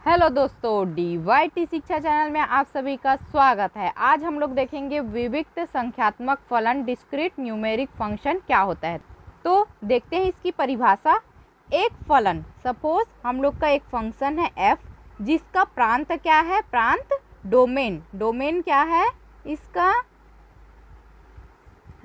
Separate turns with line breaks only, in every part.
Hello दोस्तों, DYT शिक्षा channel में आप सभी का स्वागत है। आज हम लोग देखेंगे विविक्त संख्यात्मक फलन डिस्क्रीट न्यूमेरिक फंक्शन क्या होता है। तो देखते हैं इसकी परिभाषा। एक फलन, सपोज हम लोग का एक फंक्शन है f, जिसका प्रांत क्या है, प्रांत डोमेन क्या है इसका,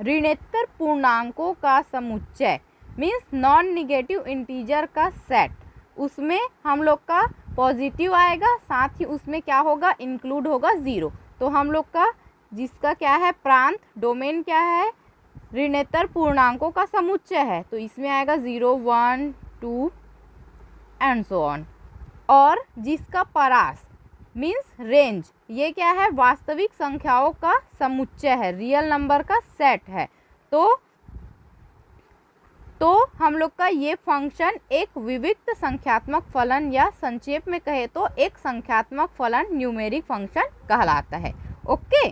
ऋणोत्तर पूर्णांकों का समुच्चय मीन्स नॉन निगेटिव इंटीजर का सेट। उसमें हम लोग का पॉजिटिव आएगा, साथ ही उसमें क्या होगा, इंक्लूड होगा 0। तो हम लोग का जिसका क्या है, प्रांत डोमेन क्या है, ऋणोत्तर पूर्णांकों का समुच्चय है। तो इसमें आएगा 0, 1, 2 एंड सो ऑन। और जिसका परास मीन्स रेंज, ये क्या है, वास्तविक संख्याओं का समुच्चय है, रियल नंबर का सेट है। तो हम लोग का ये फंक्शन एक विविक्त संख्यात्मक फलन या संक्षेप में कहे तो एक संख्यात्मक फलन न्यूमेरिक फंक्शन कहलाता है। ओके,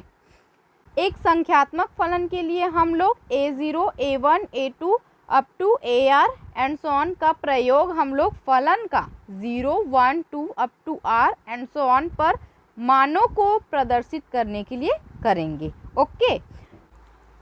एक संख्यात्मक फलन के लिए हम लोग a0, a1, a2 up to ar and so on का प्रयोग हम लोग फलन का 0, 1, 2 up to r and so on पर मानों को प्रदर्शित करने के लिए करेंगे। ओके,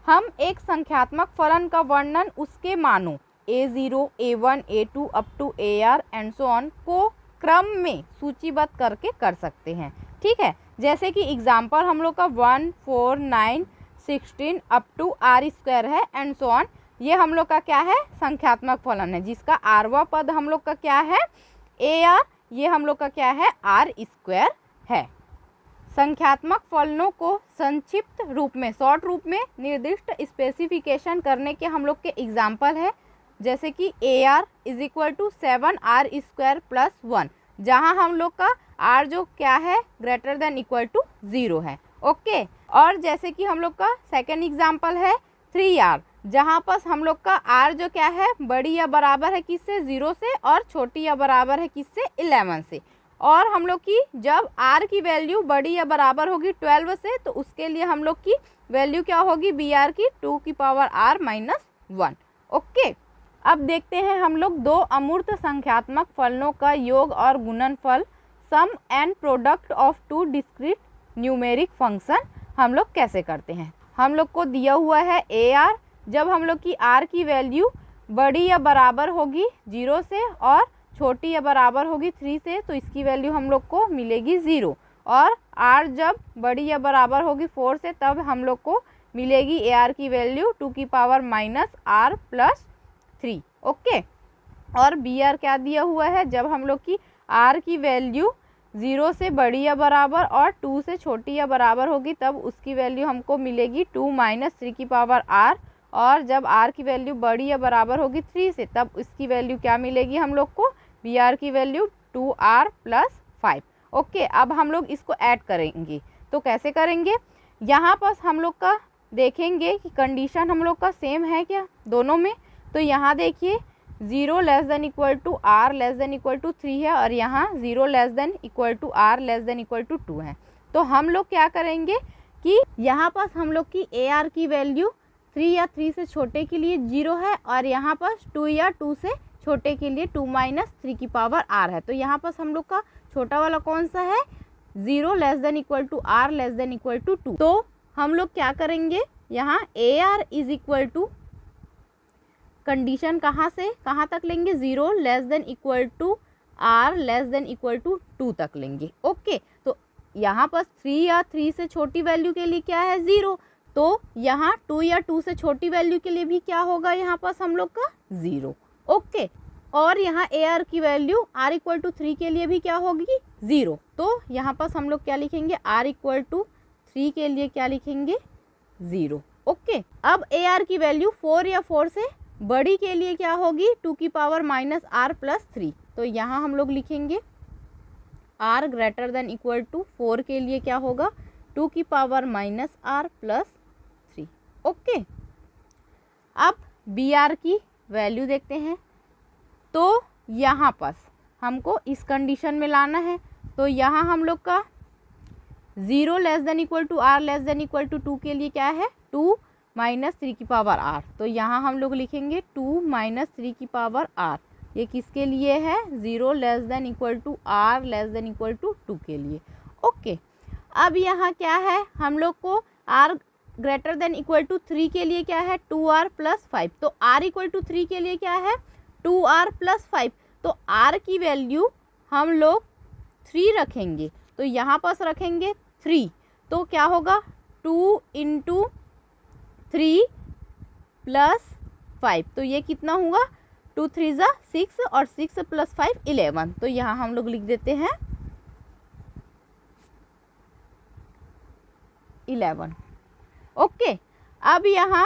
हम एक संख्यात्मक फलन का वर्णन उसके मानों a0, a1, a2 up to ar and so on को क्रम में सूचीबद्ध करके कर सकते हैं। ठीक है, जैसे कि एग्जाम्पल हम लोग का 1, 4, 9, 16 अप टू r स्क्वायर है एंड सो ऑन। ये हम लोग का क्या है, संख्यात्मक फलन है, जिसका आरवा पद हम लोग का क्या है, ar, ये हम लोग का क्या है, r स्क्वायर है। संख्यात्मक फलनों को संक्षिप्त रूप में, शॉर्ट रूप में निर्दिष्ट स्पेसिफिकेशन करने के हम लोग के एग्जाम्पल है, जैसे कि AR is equal to 7r square plus 1, जहाँ हम लोग का r जो क्या है, ग्रेटर देन इक्वल टू 0 है। ओके, और जैसे कि हम लोग का सेकेंड एग्जाम्पल है 3r, जहाँ पर हम लोग का r जो क्या है, बड़ी या बराबर है किससे, 0 से, और छोटी या बराबर है किससे, 11 से। और हम लोग की जब r की वैल्यू बड़ी या बराबर होगी 12 से, तो उसके लिए हम लोग की वैल्यू क्या होगी, br की 2 की पावर r माइनस 1। ओके, अब देखते हैं हम लोग दो अमूर्त संख्यात्मक फलनों का योग और गुणनफल, sum and product of two discrete numeric function हम लोग कैसे करते हैं। हम लोग को दिया हुआ है AR, जब हम लोग की r की वैल्यू बड़ी या बराबर होगी 0 से और छोटी या बराबर होगी 3 से, तो इसकी वैल्यू हम लोग को मिलेगी 0। और r जब बड़ी या बराबर होगी 4 से, तब हम लोग को मिलेगी AR की वैल्यू 2 की power minus r plus 3। Okay, और BR क्या दिया हुआ है, जब हम लोग की r की वैल्यू 0 से बड़ी या बराबर और 2 से छोटी या बराबर होगी, तब उसकी वैल्यू हमको मिलेगी 2 माइनस 3 की पावर r। और जब r की वैल्यू बड़ी या बराबर होगी 3 से, तब इसकी वैल्यू क्या मिलेगी हम लोग को, BR की वैल्यू 2r प्लस 5। ओके, अब हम लोग इसको ऐड करेंगे, तो कैसे करेंगे, यहाँ पर हम लोग का देखेंगे कि कंडीशन हम लोग का सेम है क्या दोनों में। तो यहाँ देखिए 0 less than equal to r less than equal to 3 है, और यहाँ 0 less than equal to r less than equal to 2 है। तो हम लोग क्या करेंगे कि यहाँ पर हम लोग की AR की वैल्यू 3 या 3 से छोटे के लिए 0 है, और यहाँ पर 2 या 2 से छोटे के लिए 2 माइनस 3 की पावर r है। तो यहाँ पर हम लोग का छोटा वाला कौन सा है, 0 less than equal to r less than equal to 2। तो हम लोग क्या करेंगे, यहाँ AR is equal to condition कहाँ से कहाँ तक लेंगे, 0 less than equal to r less than equal to 2 तक लेंगे। ओके, तो यहाँ पर 3 या 3 से छोटी वैल्यू के लिए क्या है, 0। तो यहाँ 2 या 2 से छोटी वैल्यू के लिए भी क्या होगा, यहाँ पर हम लोग का 0। ओके, और यहाँ AR की वैल्यू r इक्वल टू 3 के लिए भी क्या होगी, 0। तो यहाँ पर हम लोग क्या लिखेंगे, r इक्वल टू 3 के लिए क्या लिखेंगे, 0। ओके, अब AR की वैल्यू 4 या 4 से बड़ी के लिए क्या होगी, 2 की पावर माइनस r प्लस 3। तो यहाँ हम लोग लिखेंगे r greater than equal to 4 के लिए क्या होगा, 2 की power minus r plus 3। Okay, अब BR की वैल्यू देखते हैं। तो यहाँ पर हमको इस कंडीशन में लाना है, तो यहाँ हम लोग का 0 less than equal to r less than equal to 2 के लिए क्या है, 2 माइनस 3 की पावर r। तो यहाँ हम लोग लिखेंगे 2 माइनस 3 की पावर r ये किसके लिए है, 0 less than equal to r less than equal to 2 के लिए। ओके, अब यहाँ क्या है, हम लोग को r greater than equal to 3 के लिए क्या है, 2r प्लस 5। तो r इक्वल टू 3 के लिए क्या है, 2r प्लस 5। तो r की वैल्यू हम लोग 3 रखेंगे, तो यहाँ पास रखेंगे 3, तो क्या होगा 2 इंटू 3 प्लस 5, तो ये कितना हुआ, 2 3 ज़ा 6 और 6 प्लस 5 11। तो यहाँ हम लोग लिख देते हैं 11। ओके, अब यहाँ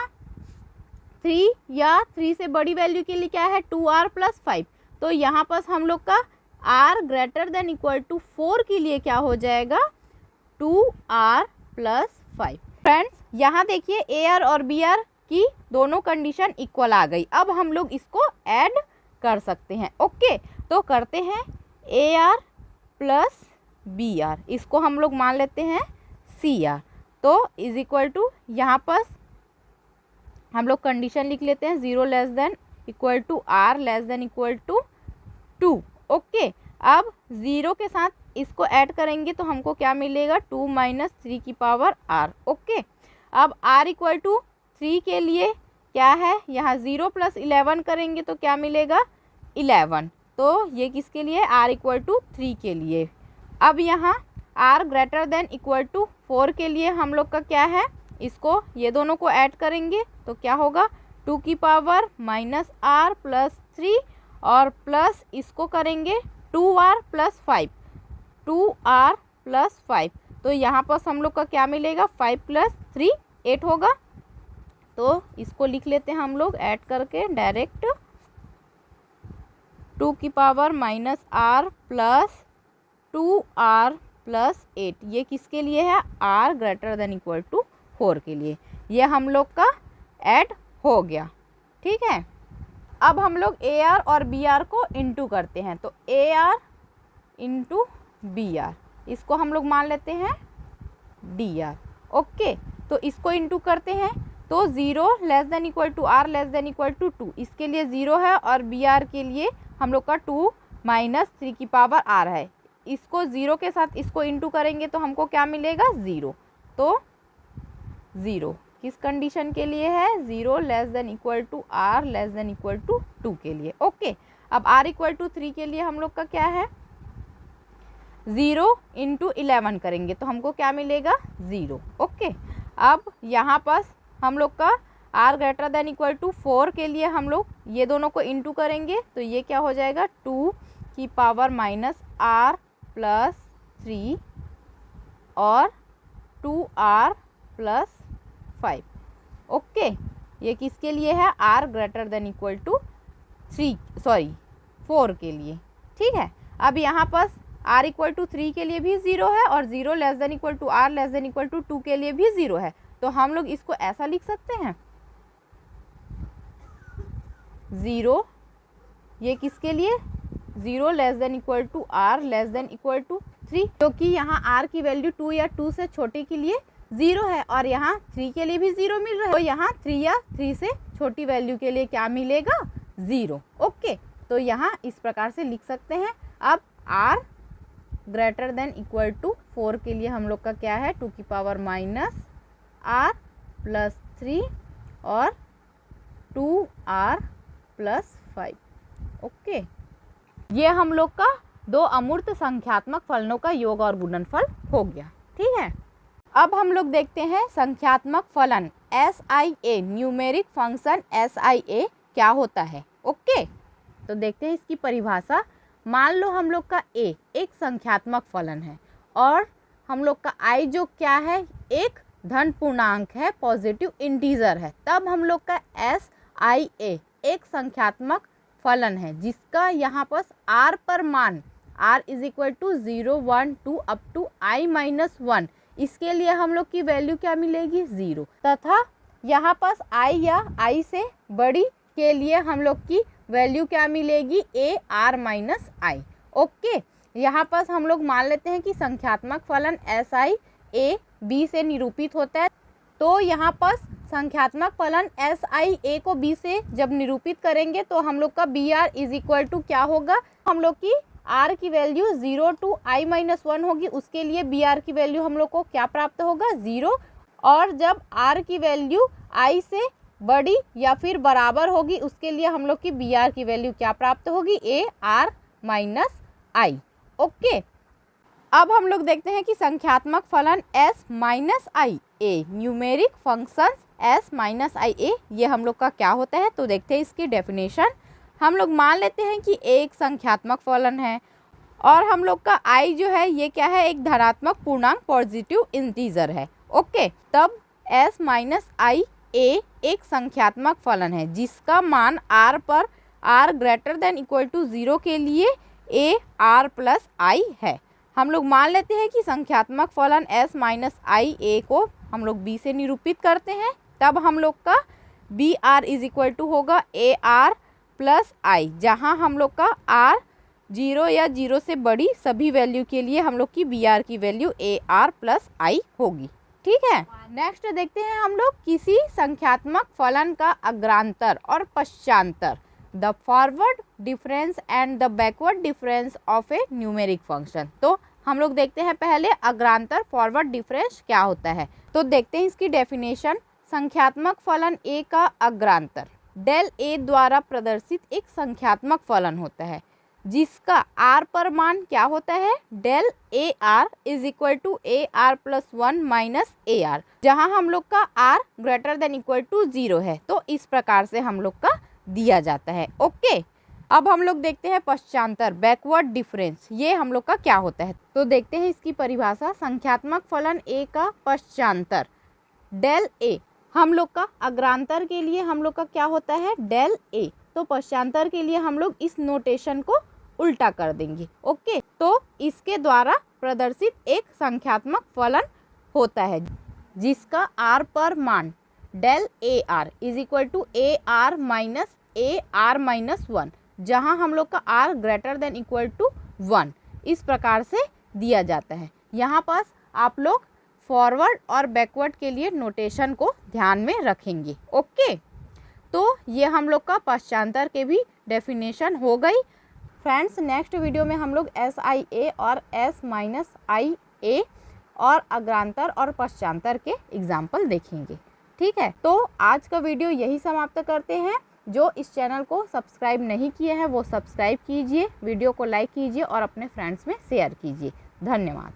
3 या 3 से बड़ी वैल्यू के लिए क्या है, 2r प्लस 5। तो यहाँ पास हम लोग का r greater than equal to 4 के लिए क्या हो जाएगा, 2r प्लस 5। फ्रेंड्स यहाँ देखिए AR और BR की दोनों कंडीशन इक्वल आ गई। अब हम लोग इसको ऐड कर सकते हैं। ओके, तो करते हैं AR प्लस BR, इसको हम लोग मान लेते हैं CR। तो इज इक्वल टू यहाँ पर हम लोग कंडीशन लिख लेते हैं 0 less than equal to r less than equal to 2। Okay, अब 0 के साथ इसको ऐड करेंगे तो हमको क्या मिलेगा, 2 माइनस 3 की पावर r। ओके, अब r इक्वल टू 3 के लिए क्या है, यहाँ 0 प्लस 11 करेंगे तो क्या मिलेगा, 11। तो ये किसके लिए, r इक्वल टू 3 के लिए। अब यहाँ r greater than equal to 4 के लिए हम लोग का क्या है, इसको ये दोनों को ऐड करेंगे तो क्या होगा, 2 की पावर माइनस r प्लस 3 और प्लस इसको करेंगे 2r प्लस 5, 2r प्लस 5। तो यहाँ पर हम लोग का क्या मिलेगा, 5 प्लस 3 8 होगा। तो इसको लिख लेते हैं हम लोग ऐड करके डायरेक्ट, 2 की power minus r plus 2r plus 8। ये किसके लिए है, r greater than equal to 4 के लिए। ये हम लोग का ऐड हो गया। ठीक है, अब हम लोग AR और BR को इंटू करते हैं। तो AR इंटू BR, इसको हम लोग मान लेते हैं DR। ओके, तो इसको इंटू करते हैं तो 0 less than equal to r less than equal to 2, इसके लिए 0 है और BR के लिए हम लोग का 2 माइनस 3 की पावर r है। इसको 0 के साथ इसको इंटू करेंगे तो हमको क्या मिलेगा, 0। तो 0 किस कंडीशन के लिए है, 0 less than equal to r less than equal to 2 के लिए। ओके, अब r इक्वल टू 3 के लिए हम लोग का क्या है, 0 इंटू 11 करेंगे तो हमको क्या मिलेगा, 0। ओके, अब यहाँ पास हम लोग का r greater than equal to 4 के लिए हम लोग ये दोनों को इंटू करेंगे तो ये क्या हो जाएगा, 2 की पावर माइनस r प्लस 3 और 2r प्लस 5। ओके, ये किसके लिए है, r greater than equal to 4 के लिए। ठीक है, अब यहाँ पर r इक्वल टू 3 के लिए भी 0 है और 0 less than equal to r less than equal to 2 के लिए भी 0 है। तो हम लोग इसको ऐसा लिख सकते हैं, 0 ये किसके लिए, 0 less than equal to r less than equal to 3, क्योंकि यहाँ r की वैल्यू 2 या 2 से छोटे के लिए 0 है और यहाँ 3 के लिए भी 0 मिल रहा है। तो यहाँ 3 या 3 से छोटी वैल्यू के लिए क्या मिलेगा, 0। ओके, तो यहाँ इस प्रकार से लिख सकते हैं। अब r greater than equal to 4 के लिए हम लोग का क्या है, 2 की पावर माइनस r प्लस 3 और 2r प्लस 5। ओके, ये हम लोग का दो अमूर्त संख्यात्मक फलनों का योग और गुणनफल हो गया। ठीक है, अब हम लोग देखते हैं संख्यात्मक फलन SIA, न्यूमेरिक फंक्शन SIA क्या होता है। ओके, तो देखते हैं इसकी परिभाषा। मान लो हम लोग का A एक संख्यात्मक फलन है और हम लोग का I जो क्या है, एक धन पूर्णांक है, पॉजिटिव इंटीजर है, तब हम लोग का SIA एक संख्यात्मक फलन है जिसका यहाँ पर R पर मान R is equal to 0 1 2 up to I minus 1, इसके लिए हम लोग की वैल्यू क्या मिलेगी, 0। तथा यहाँ पर I या I से बड़ी के लिए हम लोग की वैल्यू क्या मिलेगी, AR माइनस I। ओके, यहाँ पर हम लोग मान लेते हैं कि संख्यात्मक फलन SI A B से निरूपित होता है। तो यहाँ पर संख्यात्मक फलन एस आई ए को बी से जब निरूपित करेंगे तो हम लोग का B R is equal to क्या होगा, हम लोग की आर की वैल्यू 0 to i-1 होगी, उसके लिए बी आर की वैल्यू हम लोग को क्या प्राप्त होगा 0, और जब आर की वैल्यू आई से बड़ी या फिर बराबर होगी उसके लिए हम लोग की बी आर की वैल्यू क्या प्राप्त होगी ए आर माइनस आई। ओके, अब हम लोग देखते हैं कि संख्यात्मक फलन s minus I A, numeric functions s minus I ए, ये हम लोग का क्या होता है तो देखते हैं इसकी डेफिनेशन। हम लोग मान लेते हैं कि एक संख्यात्मक फलन है और हम लोग का i जो है ये क्या है, एक धनात्मक पूर्णांक पॉजिटिव इंटीजर है। ओके, तब s माइनस आई ए एक संख्यात्मक फलन है जिसका मान r पर r greater than equal to 0 के लिए a r प्लस आई है। हम लोग मान लेते हैं कि संख्यात्मक फलन s माइनस आई ए को हम लोग b से निरूपित करते हैं, तब हम लोग का B R is equal to होगा ए आर प्लस आई, जहाँ हम लोग का r 0 या 0 से बड़ी सभी वैल्यू के लिए हम लोग की बी आर की वैल्यू ए आर प्लस आई होगी। ठीक है, नेक्स्ट देखते हैं हम लोग किसी संख्यात्मक फलन का अग्रांतर और पश्चांतर, the forward difference and the backward difference of a numeric function. तो हम लोग देखते हैं पहले अग्रांतर फॉरवर्ड डिफरेंस क्या होता है, तो देखते हैं इसकी डेफिनेशन। संख्यात्मक फलन ए का अग्रांतर डेल ए द्वारा प्रदर्शित एक संख्यात्मक फलन होता है जिसका आर पर मान क्या होता है, del A R is equal to A R plus 1 minus A R, जहाँ हम लोग का R greater than equal to 0 है। तो इस प्रकार से हम लोग का दिया जाता है। ओके, अब हम लोग देखते हैं पश्चांतर बैकवर्ड डिफरेंस, ये हम लोग का क्या होता है तो देखते हैं इसकी परिभाषा। संख्यात्मक फलन ए का पश्चांतर डेल ए, हम लोग का अग्रांतर के लिए हम लोग का क्या होता है डेल ए, तो पश्चांतर के लिए हम लोग इस नोटेशन को उल्टा कर देंगे। ओके, तो इसके द्वारा प्रदर्शित एक संख्यात्मक फलन होता है जिसका आर पर मान del A R is equal to A R minus A R minus 1, जहाँ हम लोग का R greater than equal to 1, इस प्रकार से दिया जाता है। यहाँ पास आप लोग फॉरवर्ड और बैकवर्ड के लिए नोटेशन को ध्यान में रखेंगे। ओके, तो ये हम लोग का पश्चांतर के भी डेफिनेशन हो गई। फ्रेंड्स, नेक्स्ट वीडियो में हम लोग एस आई ए और एस माइनस आई ए और अग्रांतर और पश्चांतर के एग्जाम्पल देखेंगे। ठीक है, तो आज का वीडियो यही समाप्त करते हैं। जो इस चैनल को सब्सक्राइब नहीं किए हैं वो सब्सक्राइब कीजिए, वीडियो को लाइक कीजिए और अपने फ्रेंड्स में शेयर कीजिए। धन्यवाद।